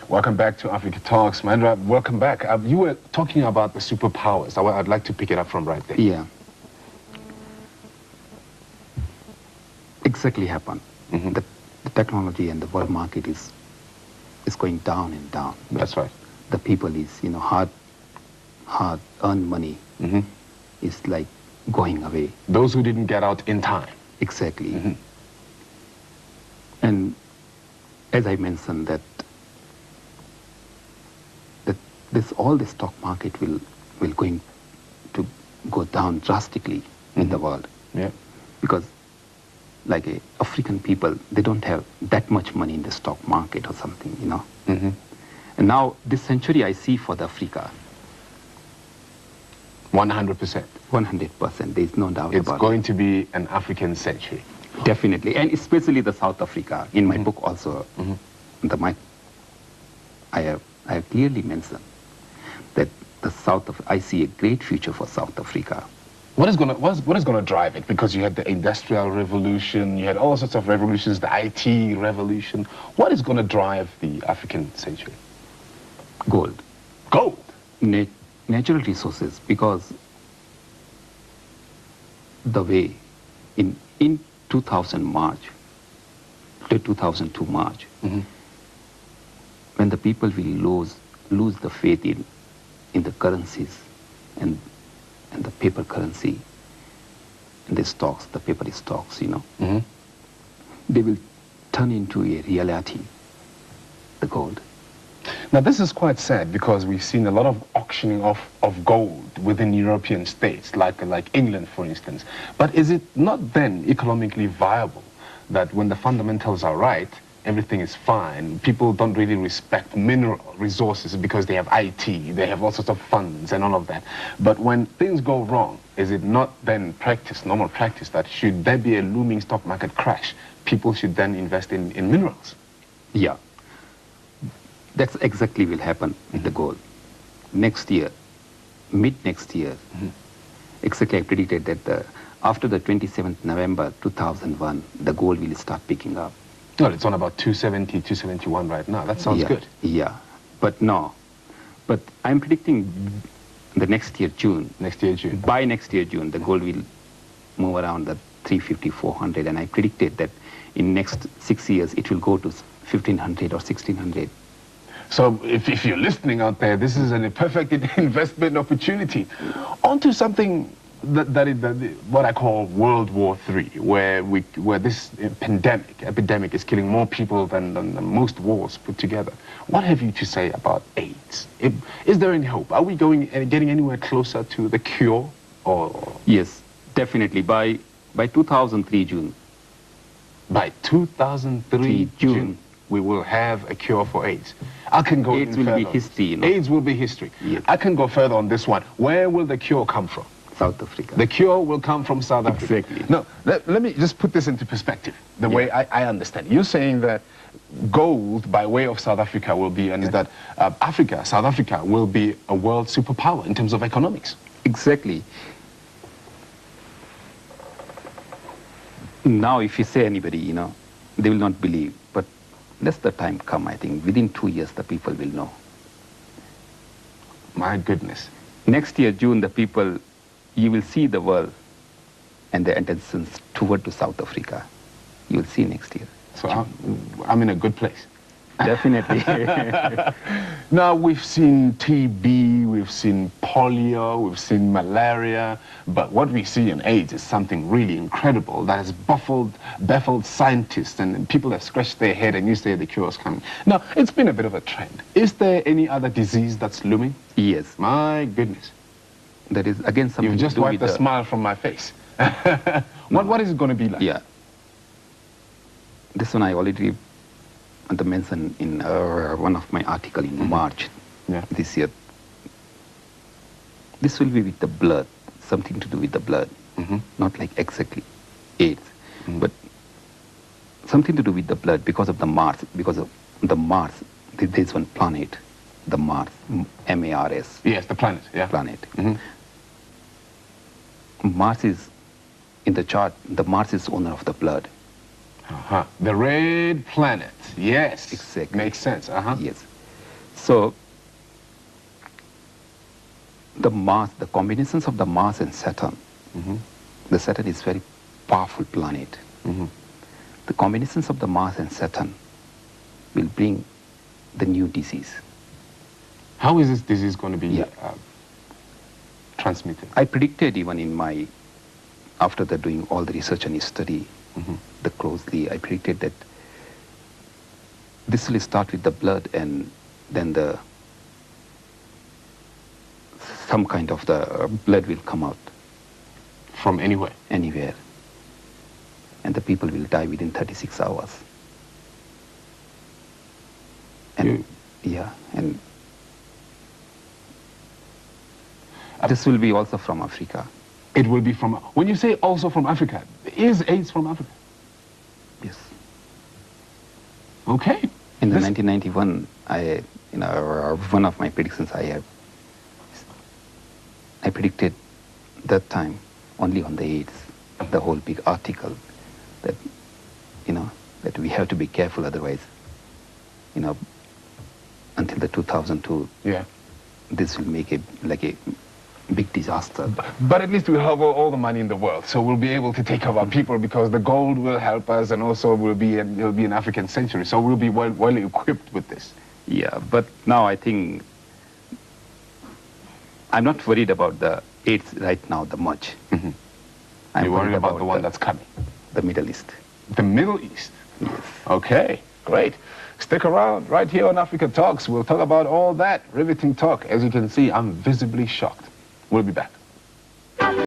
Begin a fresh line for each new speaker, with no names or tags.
Welcome back to Africa Talks. Mahendra, welcome back. You were talking about the superpowers. I'd like to pick it up from right there.
Yeah. Exactly happened. The technology and the world market is going down and down.
That's right.
The people is, hard earned money is like going away.
Those who didn't get out in time.
Exactly. And as I mentioned that all the stock market will going to go down drastically in the world.
Yeah.
Because like African people, they don't have that much money in the stock market or something, And now this century I see for the Africa.
100%.
100%, there is no doubt about it.
It's going to be an African century.
Definitely, and especially the South Africa. In my book also, I have clearly mentioned that I see a great future for South Africa.
What is going to drive it? Because you had the Industrial Revolution, you had all sorts of revolutions, the IT revolution. What is going to drive the African century?
Gold.
Gold?
Natural resources, because the way in 2000 March to 2002 March, when the people will lose the faith in the currencies and the paper currency and the stocks, the paper stocks, they will turn into a reality, the gold.
Now this is quite sad because we've seen a lot of auctioning off of gold within European states, like England, for instance. But is it not then economically viable that when the fundamentals are right, everything is fine? People don't really respect mineral resources because they have IT, they have all sorts of funds and all of that. But when things go wrong, is it not then normal practice, that should there be a looming stock market crash, people should then invest in minerals?
Yeah. That's exactly will happen with the gold. Next year, mid-next year, exactly I predicted that after the 27th November 2001, the gold will start picking up.
Well, it's on about 270, 271 right now. That sounds good.
Yeah, but no. But I'm predicting the next year, June.
Next year, June.
By next year, June, the gold will move around the 350, 400, and I predicted that in next 6 years, it will go to 1500 or 1600.
So if you're listening out there, this is a perfect investment opportunity. On to something that what I call World War III, where this epidemic is killing more people than most wars put together. What have you to say about AIDS? Is there any hope? Are we getting anywhere closer to the cure? Or
yes, definitely. By 2003 June.
By 2003 June. We will have a cure for AIDS. I can go
AIDS will be history,
AIDS will be history.
Yes.
I can go further on this one. Where will the cure come from?
South Africa.
The cure will come from South Africa.
Exactly.
Now, let me just put this into perspective, the way I understand. You're saying that gold, by way of South Africa, will be, and is that South Africa will be a world superpower in terms of economics.
Exactly. Now, if you say anybody, they will not believe. But let the time come, I think. Within 2 years, the people will know.
My goodness.
Next year, June, the people, you will see the world and the intentions toward to South Africa. You will see next year.
So I'm in a good place.
Definitely.
Now, we've seen TB, we've seen polio, we've seen malaria, but what we see in AIDS is something really incredible that has baffled scientists, and people have scratched their head, and you say the cure is coming. Now, it's been a bit of a trend. Is there any other disease that's looming?
Yes.
My goodness.
That is, again, something
You've just
to do
wiped
with
the smile from my face. What is it going to be like?
Yeah. This one I already mentioned in one of my articles in March this year. This will be with the blood, something to do with the blood, not like exactly AIDS, but something to do with the blood because of the Mars, there's one planet, the Mars, M-A-R-S.
Yes, the planet,
Planet. Mars is, in the chart, the Mars is owner of the blood.
The red planet, yes.
Exactly.
Makes sense,
Yes. So the Mars, the combinations of the Mars and Saturn, the Saturn is very powerful planet. The combinations of the Mars and Saturn will bring the new disease.
How is this disease going to be
Yeah.
transmitted?
I predicted even in my, after the doing all the research and study, the closely, I predicted that this will start with the blood and then some kind of the blood will come out
From anywhere?
anywhere. And the people will die within 36 hours. And yeah, and this will be also from Africa.
It will be from, when you say also from Africa, is AIDS from Africa?
Yes.
Okay.
In the
This-
1991, one of my predictions I predicted that time only on the AIDS, the whole big article that, that we have to be careful, otherwise, until the 2002,
Yeah.
this will make a big disaster.
But at least we'll have all the money in the world, so we'll be able to take care of our people because the gold will help us, and also it'll be an African sanctuary, so we'll be well equipped with this.
Yeah, but now I think I'm not worried about the AIDS right now that much. I'm
You're worried about the one that's coming.
the Middle East.
The Middle East.
Yes.
Okay, great. Stick around right here on Africa Talks. We'll talk about all that riveting talk. As you can see, I'm visibly shocked. We'll be back.